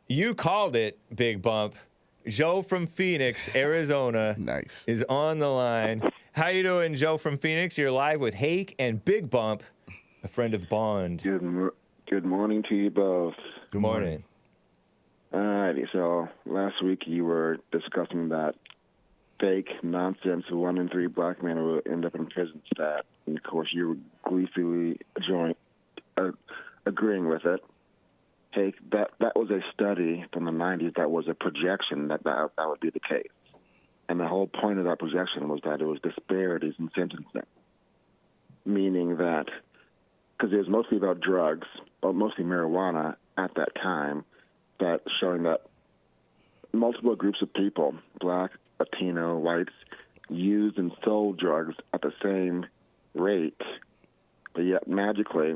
You called it, Big Bump. Joe from Phoenix, Arizona, Nice. is on the line. How you doing, Joe from Phoenix? You're live with Hake and Bigg Bump, a friend of Bond. Good morning to you both. Good morning. Alrighty, so last week you were discussing that fake nonsense 1 in 3 black men will end up in prison stat. And of course you were gleefully agreeing with it. Hey, that was a study from the 90s that was a projection that would be the case. And the whole point of that projection was that it was disparities in sentencing, meaning that, because it was mostly about drugs, or mostly marijuana at that time, that showing that multiple groups of people, black, Latino, whites, used and sold drugs at the same rate, but yet magically,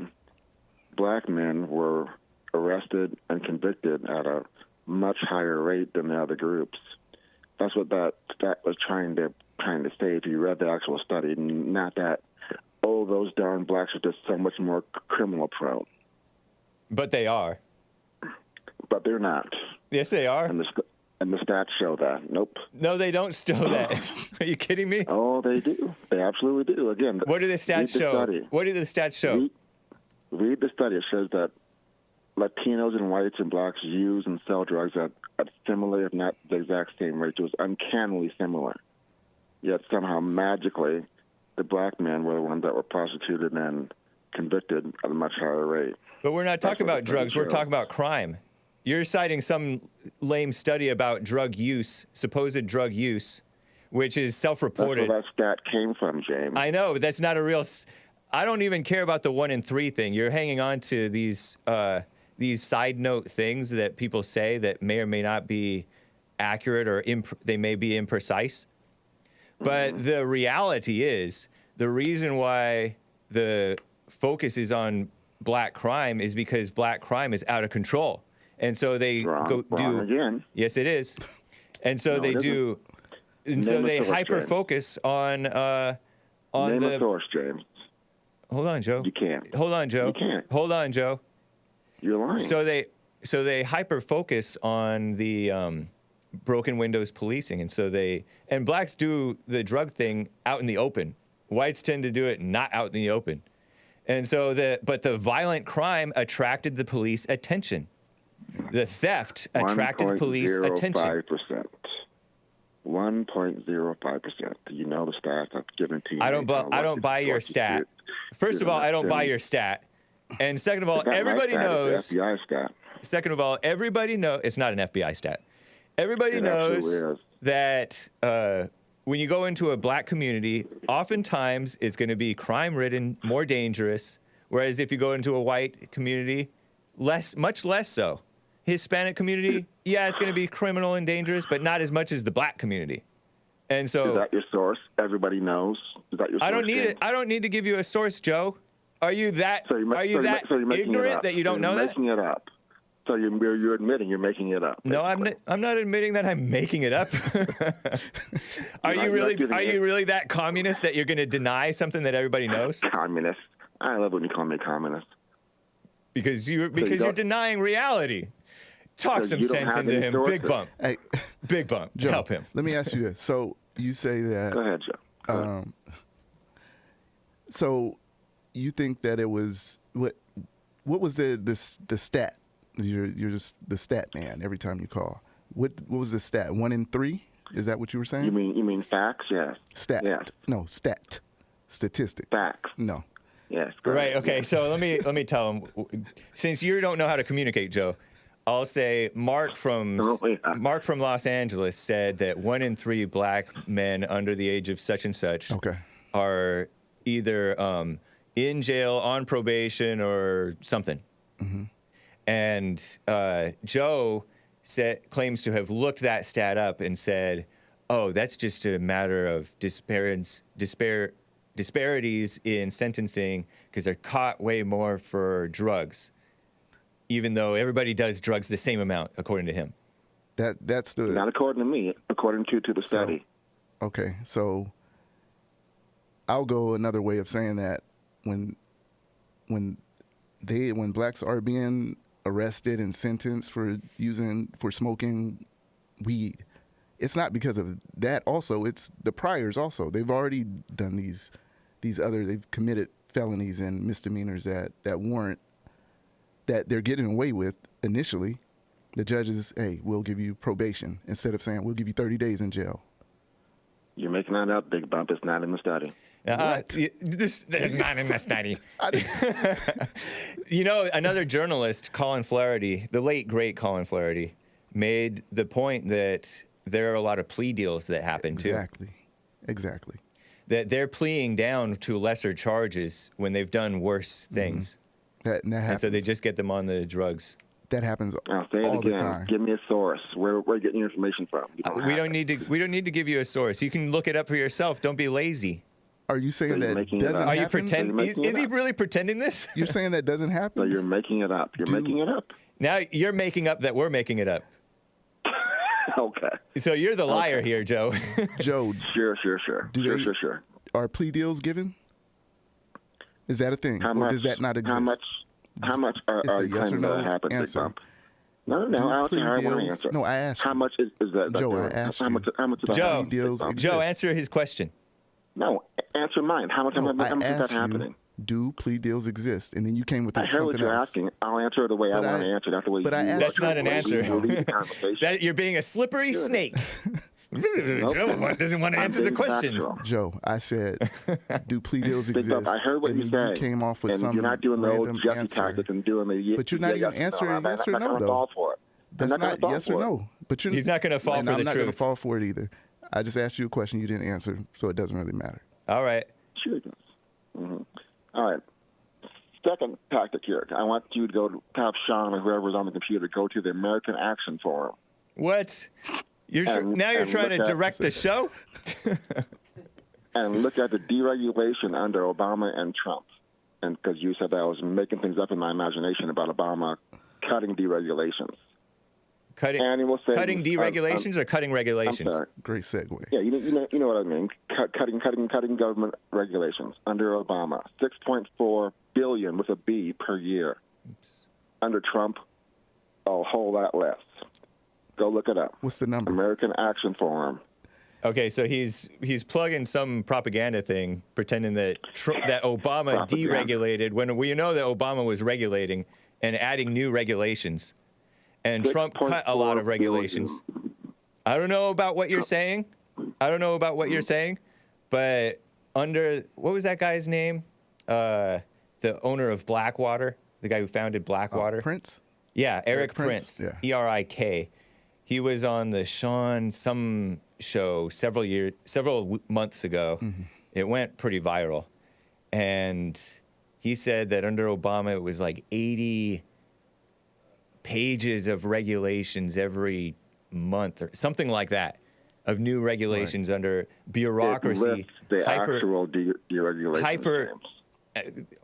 black men were arrested and convicted at a much higher rate than the other groups. That's what that was trying to say. If you read the actual study, not that, oh, those darn blacks are just so much more criminal prone. But they are. But they're not. Yes, they are. And the stats show that. Nope. No, they don't show that. Are you kidding me? Oh, they do. They absolutely do. Again, what do the stats show? What do the stats show? Read the study. It shows that Latinos and whites and blacks use and sell drugs at similar, if not the exact same rate. It was uncannily similar. Yet somehow, magically, the black men were the ones that were prosecuted and convicted at a much higher rate. But we're not talking about drugs. We're talking about crime. You're citing some lame study about drug use, supposed drug use, which is self-reported. That's where that stat came from, James. I know, but that's not a real... I don't even care about the 1 in 3 thing. You're hanging on to these side note things that people say that may or may not be accurate, or they may be imprecise. But the reality is, the reason why the focus is on black crime is because black crime is out of control. And so they wrong again. Yes, it is. And so they do, and so they hyper-focus on Name a source, James. Hold on, Joe. You can't. Hold on, Joe. You can't. Hold on, Joe. You're lying. So they hyper-focus on the broken windows policing, and blacks do the drug thing out in the open. Whites tend to do it not out in the open. And so but the violent crime attracted the police attention. The theft attracted police attention. 1.05%. You know the stats I've given to you. I don't buy your stat. First of all, I don't buy your stat. And second of all, everybody knows. FBI stat. Second of all, everybody knows it's not an FBI stat. Everybody knows that when you go into a black community, oftentimes it's going to be crime-ridden, more dangerous. Whereas if you go into a white community, much less so. Hispanic community, yeah, it's going to be criminal and dangerous, but not as much as the black community. And so, is that your source? Everybody knows. Is that your source? I don't need it. I don't need to give you a source, Joe. Are you that ignorant that you don't know that? You're making it up. So you're admitting you're making it up. Basically. No, I'm not admitting that I'm making it up. Are you really that communist that you're going to deny something that everybody knows? Communist. I love when you call me a communist. Because you're denying reality. Talk some sense into him, Big Bump. Hey, Big Bump, Joe, help him. Let me ask you this. So you say that. Go ahead, Joe. So you think that it was what was the stat? You're just the stat man every time you call. What was the stat? 1 in 3? Is that what you were saying? You mean facts? Yes. Stat. Yes. No, stat. Statistic. Facts. No. Yes. Right. Okay. So let me tell him. Since you don't know how to communicate, Joe, I'll say Mark from Los Angeles said that 1 in 3 black men under the age of such and such are either in jail, on probation, or something. Mm-hmm. And Joe claims to have looked that stat up and said, "Oh, that's just a matter of disparities in sentencing because they're caught way more for drugs." Even though everybody does drugs the same amount, according to him. That's the... Not according to me, according to the study. So I'll go another way of saying that when blacks are being arrested and sentenced for smoking weed. It's not because of that. Also, it's the priors. Also, they've already done these other. They've committed felonies and misdemeanors that warrant that they're getting away with initially. The judges, hey, we'll give you probation instead of saying we'll give you 30 days in jail. You're making that up, Big Bump. It's not in the study. This not in the study. You know, another journalist, Colin Flaherty, the late great Colin Flaherty, made the point that there are a lot of plea deals that happen too. Exactly. That they're pleading down to lesser charges when they've done worse things. That happens. And so they just get them on the drugs. That happens I'll say it all again. the time. Give me a source. Where are you getting your information from? We don't need to give you a source. You can look it up for yourself. Don't be lazy. Are you saying that making it doesn't up? Are happen? you pretending? Is he really pretending this? You're saying that doesn't So happen? you're making it up. You're making it up. Now you're making up that we're making it up. Okay. So you're the liar here, Joe. Joe, Sure. Sure. are plea deals given? Is that a thing? How or much? does that not exist? How much are It's a you yes or claiming no that happened, Big answer. Bump? No. Do I don't plea care. I want to deals- answer. No, I asked How you. much is that? Joe, doing? I asked how you. much? How much is that? Joe, happening, Big deals Bump? exist. Joe, answer his question. No, answer mine. How much No, is that asked happening? you, do plea deals exist? And then you came with I heard what something you're else. asking. I'll answer it the way I But want to I- answer, not the way but you I asked- That's not an answer. You lead the conversation. That you're being a slippery snake. Joe doesn't want to I'm answer the being question. factual. Joe, I said, do plea deals Big exist? Bump, I heard what and you then said. came off with and some you're not doing the old random Jeffy answer. tactics and doing the But you're not even answering yes or I'm not no, gonna though. fall for it. That's I'm not not gonna yes fall or for it. no. But you're, He's not going to fall and for I'm the not going to truth. fall for it either. I just asked you a question you didn't answer, so it doesn't really matter. All right. Sure it does. All right. Second tactic here. I want you to go to have Sean or whoever's on the computer go to the American Action Forum. What? Now you're and trying to look at- direct the show? And look at the deregulation under Obama and Trump. And because you said that I was making things up in my imagination about Obama cutting deregulations. Cutting Annual savings. cutting deregulations or cutting I'm regulations? sorry. Great segue. Yeah, you know what I mean. Cutting government regulations under Obama. 6.4 billion with a B per year. Under Trump, a whole lot less. Go look it up. What's the number? American Action Forum. Okay, so he's plugging some propaganda thing, pretending that that Obama Propaganda. deregulated when we know that Obama was regulating and adding new regulations, and Trump cut a lot of regulations. I don't know about what you're saying. But under what was that guy's name? The owner of Blackwater, the guy who founded Blackwater. Prince? Yeah, Eric Prince, Prince. yeah. ERIK. He was on the some show several months ago. Mm-hmm. It went pretty viral. And he said that under Obama it was like 80 pages of regulations every month or something like that, of new regulations under bureaucracy. It lists the actual deregulation.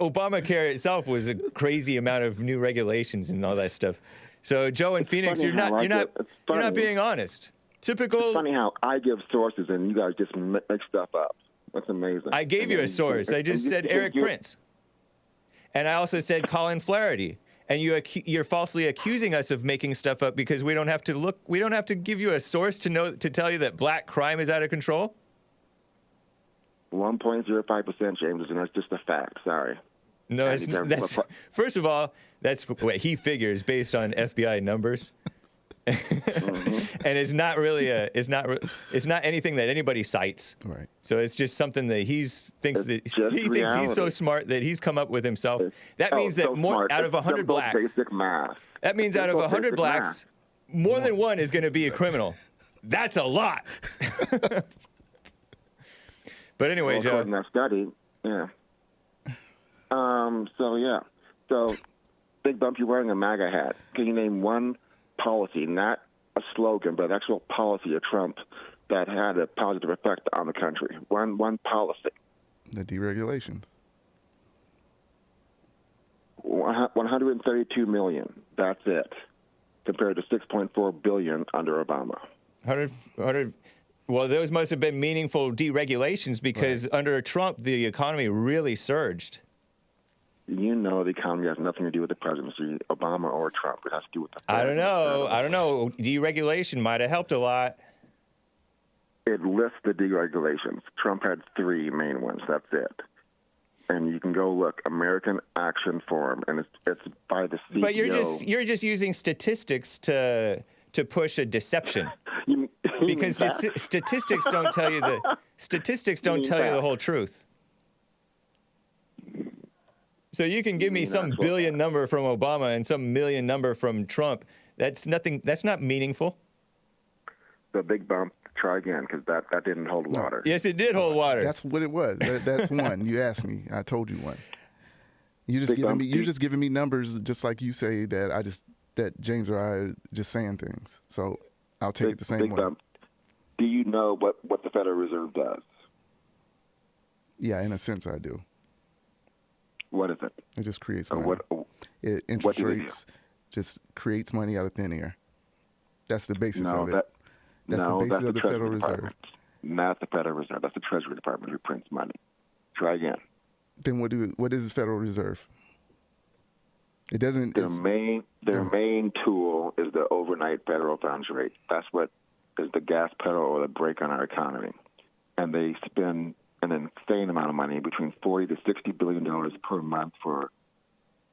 Obamacare itself was a crazy amount of new regulations and all that stuff. So Joe and Phoenix, funny you're how not funny. being honest. Typical. It's funny how I give sources and you guys just make stuff up. That's amazing. I gave you a source. I just said Eric Prince, and I also said Colin Flaherty. And you're falsely accusing us of making stuff up because we don't have to look. We don't have to give you a source to tell you that black crime is out of control. 1.05%, James, and that's just a fact. Sorry. No, it's that's first of all, that's what he figures based on FBI numbers. And it's not really it's not anything that anybody cites. Right. So it's just something that he thinks he's so reality. smart that he's come up with himself. That means that so more smart. out of 100 Simple blacks. Basic math. That means out of Simple 100 basic blacks, more than one is going to be a criminal. That's a lot. But anyway, Joe. According to that study, yeah. So, Big Bump, you're wearing a MAGA hat. Can you name one policy, not a slogan, but actual policy of Trump that had a positive effect on the country? One policy. The deregulations. 132 million. That's it. Compared to 6.4 billion under Obama. 100. Well, those must have been meaningful deregulations because under Trump, the economy really surged. You know the economy has nothing to do with the presidency, Obama or Trump. It has to do with the Fed. I don't know. Deregulation might have helped a lot. It lists the deregulations. Trump had 3 main ones. That's it. And you can go look, American Action Forum, and it's by the CEO. But you're just using statistics to push a deception. Because statistics don't tell you the whole truth. So you can give me some billion number from Obama and some million number from Trump. That's nothing. That's not meaningful. The big bump. Try again, because that didn't hold water. Yes, it did hold water. That's what it was. That's one. You asked me. I told you one. You're just giving me numbers, just like you say that James or I are just saying things. So I'll take it the same way. Bump. Do you know what the Federal Reserve does? Yeah, in a sense, I do. What is it? It just creates money. Interest rates just creates money out of thin air. That's the basis of it. That's the basis of the Federal Reserve. Not the Federal Reserve. That's the Treasury Department who prints money. Try again. Then what is the Federal Reserve? It doesn't. Their main tool is the overnight federal funds rate. That's what is the gas pedal or the brake on our economy. And they spend an insane amount of money, between $40 to $60 billion per month for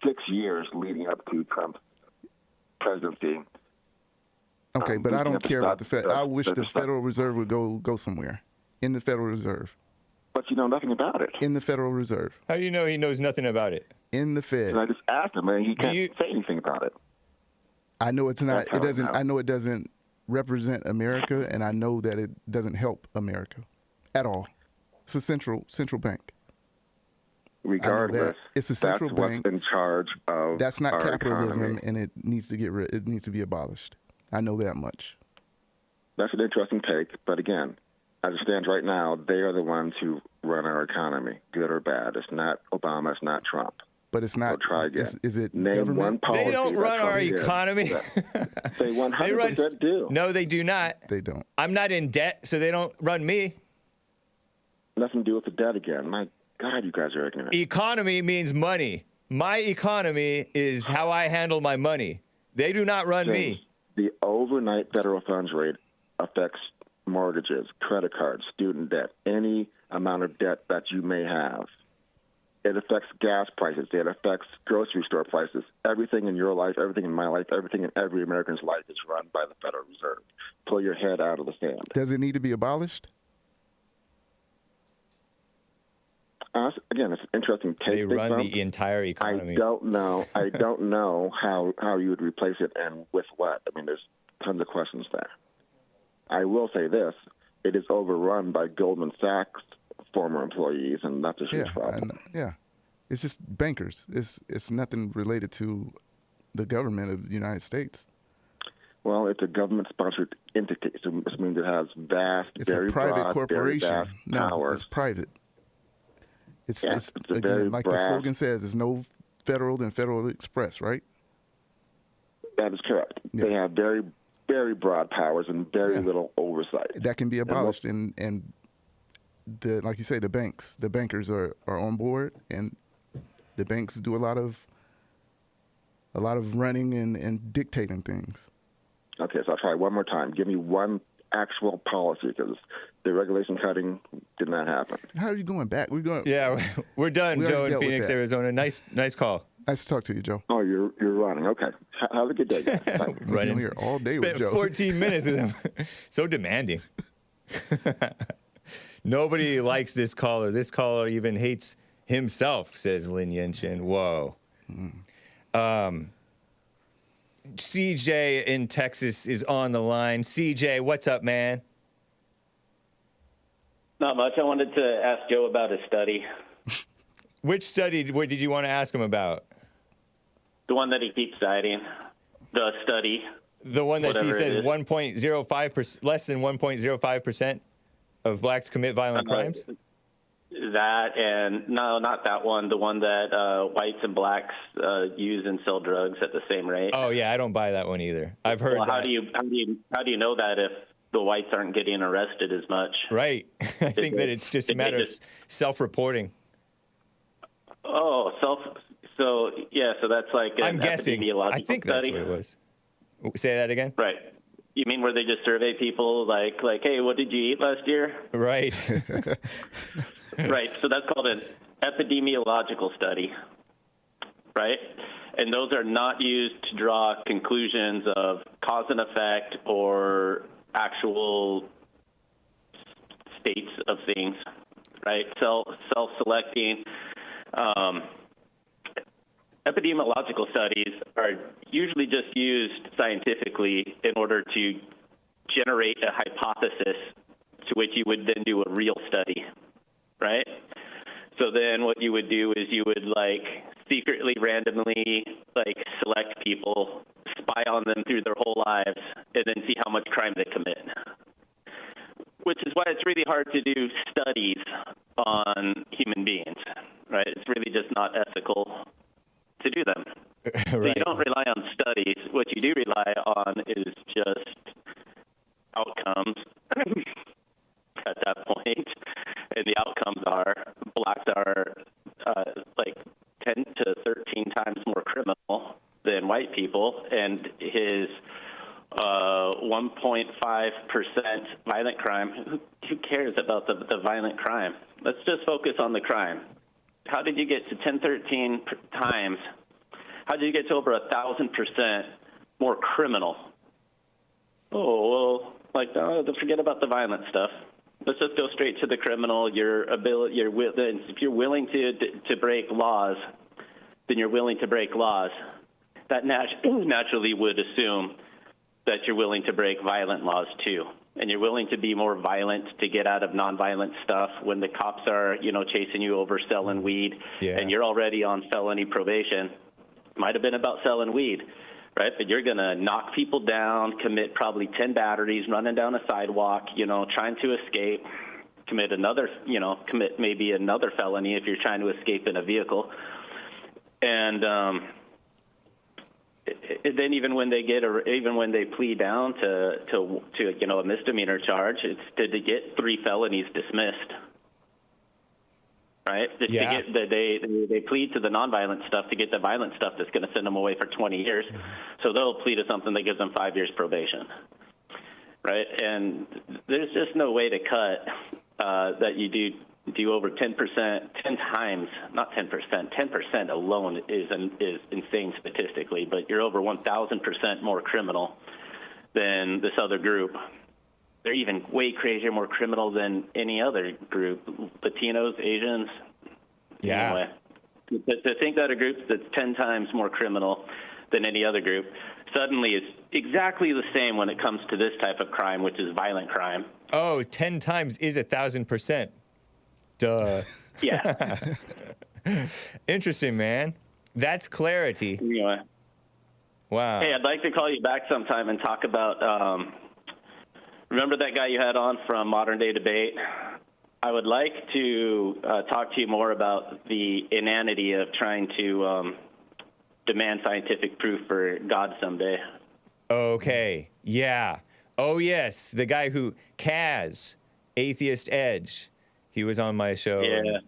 6 years leading up to Trump's presidency. Okay, but I don't care about the Fed. I wish the Federal Reserve would go somewhere. In the Federal Reserve. But you know nothing about it. In the Federal Reserve. How do you know he knows nothing about it? In the Fed. And I just asked him, and he can't say anything about it. I know it's not. It doesn't. I know it doesn't represent America, and I know that it doesn't help America at all. It's a central bank. Regardless, it's a central bank what's in charge of. That's not our capitalism, economy. and it needs to it needs to be abolished. I know that much. That's an interesting take, but again, as it stands right now, they are the ones who run our economy, good or bad. It's not Obama, it's not Trump. But it's not. So try again. Is it Name government? one policy. They don't run our economy. They 100% do. No, they do not. They don't. I'm not in debt, so they don't run me. Nothing to do with the debt again. My God, you guys are ignorant. Economy means money. My economy is how I handle my money. They do not run me. The overnight federal funds rate affects mortgages, credit cards, student debt, any amount of debt that you may have. It affects gas prices. It affects grocery store prices. Everything in your life, everything in my life, everything in every American's life is run by the Federal Reserve. Pull your head out of the sand. Does it need to be abolished? Again, it's an interesting take. They run the entire economy. I don't know how you would replace it and with what. I mean, there's tons of questions there. I will say this. It is overrun by Goldman Sachs former employees, and that's a huge problem. Yeah. It's just bankers. It's nothing related to the government of the United States. Well, it's a government-sponsored entity, so this means it has vast, it's very a private broad, corporation. very vast No, powers. it's private. It's very again, like the brass. slogan says, there's no federal than Federal Express, right? That is correct. Yeah. They have very, very broad powers and very little oversight. That can be abolished, and the like you say, the bankers are on board, and the banks do a lot of running and dictating things. Okay, so I'll try one more time. Give me one actual policy, because the regulation cutting did not happen. How are you going back? Yeah, we're done, we Joe already in dealt with Phoenix, that. Arizona. Nice call. Nice to talk to you, Joe. Oh, you're running. Okay. Have a good day, guys. Bye. We've been Running. here all day Spent with Joe. 14 minutes with him. So demanding. Nobody likes this caller. This caller even hates himself, says Lin Yenshin. Whoa. CJ in Texas is on the line. CJ, what's up, man? Not much. I wanted to ask Joe about his study. Which study what did you want to ask him about? The one that he keeps citing. The study. The one that he Whatever says it is. 1.05%, less than 1.05% of blacks commit violent crimes? That and no, not that one. The one that whites and blacks use and sell drugs at the same rate. Oh yeah, I don't buy that one either. I've heard Well, that. how do you know that if the whites aren't getting arrested as much? Right. I think that it's just a did they matter of just- self-reporting. Oh, So that's like an I'm guessing. epidemiological I think study. that's what it was. Say that again. Right. You mean where they just survey people like, hey, what did you eat last year? Right. Right. So that's called an epidemiological study. Right. And those are not used to draw conclusions of cause and effect or actual states of things. Right. Self-selecting. Epidemiological studies are usually just used scientifically in order to generate a hypothesis to which you would then do a real study, right? So then what you would do is you would secretly, randomly select people, spy on them through their whole lives, and then see how much crime they commit. Which is why it's really hard to do studies on human beings, right? It's really just not ethical to do them. Right. So you don't rely on studies. What you do rely on is just outcomes at that point. And the outcomes are blacks are 10 to 13 times more criminal than white people, and his 1.5% violent crime. Who cares about the violent crime? Let's just focus on the crime. How did you get to 10, 13 times? How did you get to over 1,000% more criminal? Oh, well, forget about the violent stuff. Let's just go straight to the criminal. If you're willing to break laws, then you're willing to break laws. That naturally would assume that you're willing to break violent laws too. And you're willing to be more violent to get out of nonviolent stuff when the cops are, chasing you over selling weed, and you're already on felony probation. Might have been about selling weed, right? But you're going to knock people down, commit probably 10 batteries, running down a sidewalk, trying to escape, commit maybe another felony if you're trying to escape in a vehicle. And then even when they plead down to a misdemeanor charge, it's to get 3 felonies dismissed, right? They plead to the nonviolent stuff to get the violent stuff that's going to send them away for 20 years. So they'll plead to something that gives them 5 years probation, right? And there's just no way to cut that you do over 10%, 10 times, not 10%, 10% alone is insane statistically, but you're over 1,000% more criminal than this other group. They're even way crazier, more criminal than any other group, Latinos, Asians. Yeah. Anyway, to think that a group that's 10 times more criminal than any other group suddenly is exactly the same when it comes to this type of crime, which is violent crime. Oh, 10 times is 1,000%. Duh. Yeah. Interesting, man. That's clarity. Anyway. Wow. Hey, I'd like to call you back sometime and talk about, remember that guy you had on from Modern Day Debate? I would like to talk to you more about the inanity of trying to demand scientific proof for God someday. Okay. Yeah. Oh, yes. The guy who, Kaz, Atheist Edge. He was on my show. Yeah.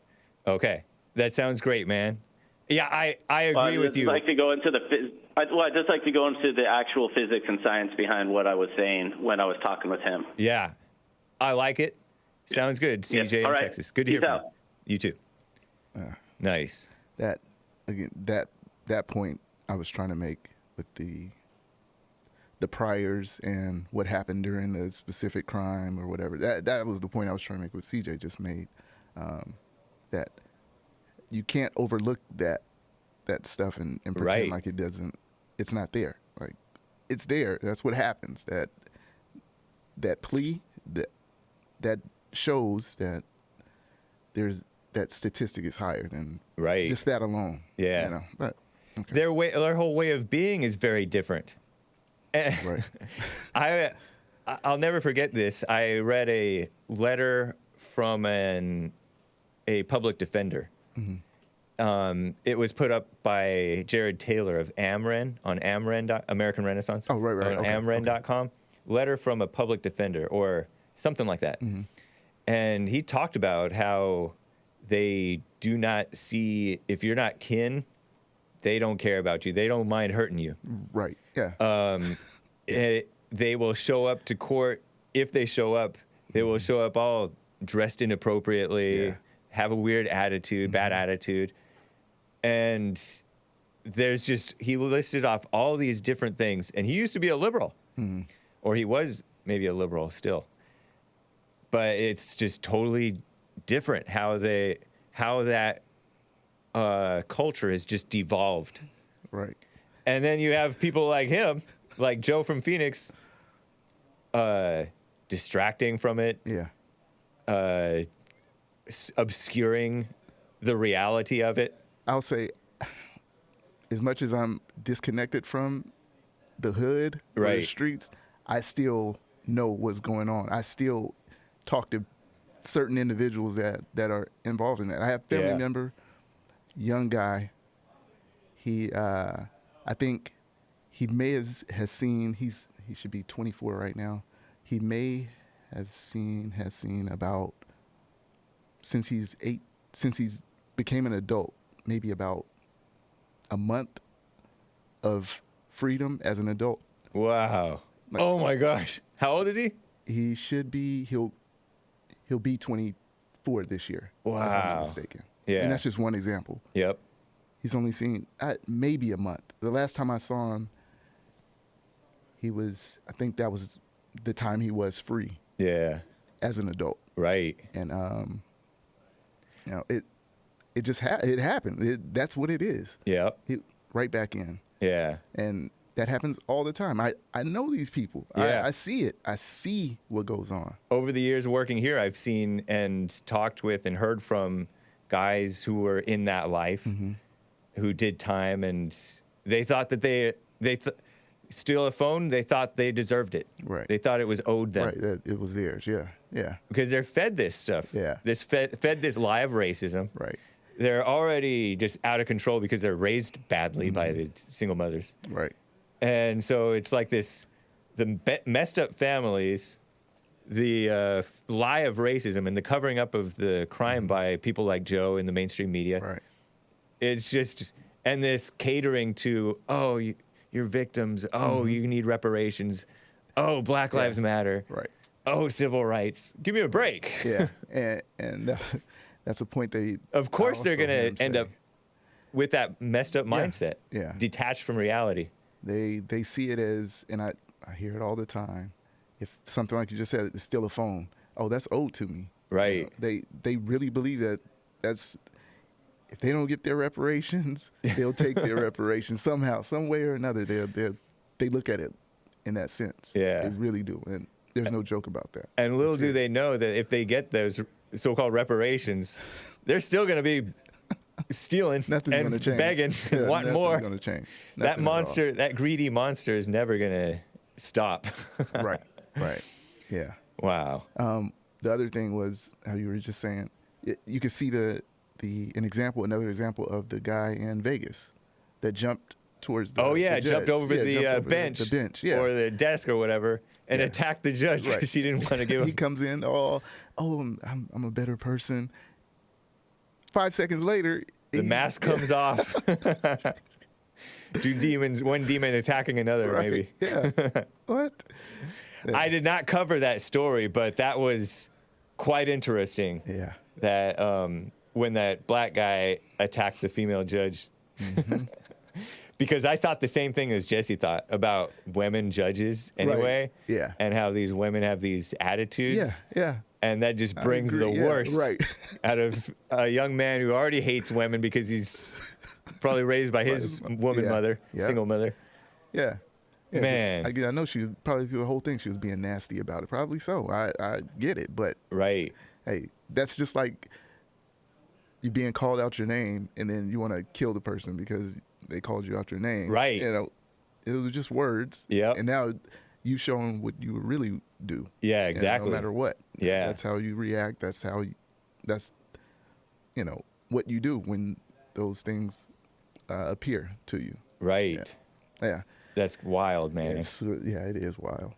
Okay. That sounds great, man. Yeah, I agree with you. I'd just like to go into I'd just like to go into the actual physics and science behind what I was saying when I was talking with him. Yeah. I like it. Sounds good, CJ in All right. Texas. Good to hear from you. You too. Nice. That point I was trying to make with the priors and what happened during the specific crime or whatever. That was the point I was trying to make. What CJ just made. That you can't overlook that stuff and pretend like it doesn't. It's not there. Like it's there. That's what happens. That plea that shows that there's that statistic is higher than just that alone. Yeah. But okay. Their whole way of being is very different. Right. I'll never forget this. I read a letter from a public defender. Mm-hmm. It was put up by Jared Taylor of Amren on American Renaissance. Oh, right. On Amren.com. Letter from a public defender or something like that. Mm-hmm. And he talked about how they do not see, if you're not kin they don't care about you. They don't mind hurting you. Right. Yeah. They will show up to court. If they show up, they will show up all dressed inappropriately, Yeah. have a weird attitude, bad attitude. And there's just, he listed off all these different things. And he used to be a liberal, or he was maybe a liberal still. But it's just totally different how that culture has just devolved. Right. And then you have people like him, like Joe from Phoenix, distracting from it, Yeah. Obscuring the reality of it. I'll say, as much as I'm disconnected from the hood or the Right. streets, I still know what's going on. I still talk to certain individuals that are involved in that. I have a family Yeah. member, young guy. He, I think he may has seen. He should be 24 right now. He may have has seen about since he's became an adult, maybe about a month of freedom as an adult. Wow. Oh my gosh. How old is he? He should be. He'll be 24 this year. If I'm Wow. not mistaken. Yeah. And that's just one example. Yep. He's only seen maybe a month. The last time I saw him, he was. I think that was the time he was free Yeah. as an adult. Right. And it just it happened. That's what it is. Yep. Right back in. Yeah. And that happens all the time. I know these people. Yeah. I see it. I see what goes on. Over the years working here, I've seen and talked with and heard from guys who were in that life, who did time, and they thought that they steal a phone. They thought they deserved it. Right. They thought it was owed them. Right. That it was theirs. Yeah. Yeah. Because they're fed this stuff. Yeah. This fed this live racism. Right. They're already just out of control because they're raised badly by the single mothers. Right. And so it's like this, messed up families, the lie of racism and the covering up of the crime by people like Joe in the mainstream media. Right. It's just, and this catering to, oh, you're victims. Oh, you need reparations. Oh, Black Lives Matter. Right. Oh, civil rights. Give me a break. Yeah. and that's a point they. Of course, they're also going heard him to end say. up with that messed up mindset. Yeah. Detached from reality. They see it as, and I hear it all the time. If something like you just said, it's still a phone. Oh, that's owed to me. Right. They really believe that that's, if they don't get their reparations, they'll take their reparations somehow, some way or another. They look at it in that sense. Yeah. They really do, and there's no joke about that. And little That's do it. they know that if they get those so-called reparations, they're still going to be stealing Nothing's and gonna change. begging Yeah, and wanting nothing's more. gonna change. That Nothing at all. monster, that greedy monster, is never going to stop. Right. Right. Yeah. Wow. The other thing was how you were just saying. You could see another example of the guy in Vegas that jumped towards the. Oh yeah, the judge. jumped over the jumped over bench, the bench, yeah, or the desk or whatever, and Yeah. attacked the judge because Right. she didn't want to give He him. comes in, I'm a better person. 5 seconds later, The mask comes off. One demon attacking another, Right. maybe. Yeah. What? I did not cover that story, but that was quite interesting. Yeah. That when that black guy attacked the female judge. Because I thought the same thing as Jesse thought about women judges anyway. Yeah. And how these women have these attitudes. Yeah. Yeah. And that just brings the agree, yeah, worst right. out of a young man who already hates women because he's probably raised by his woman Yeah, mother, yeah. single mother. Yeah. Yeah, Man. I know she was probably through the whole thing. She was being nasty about it. Probably so. I get it, but Right. hey, that's just like you being called out your name and then you want to kill the person because they called you out your name. Right. You know, it was just words. Yep. And now you've shown what you really do. Yeah, You know, exactly. no matter what. Yeah. That's how you react. That's what you do when those things appear to you. Right. Yeah. That's wild, man. It is wild.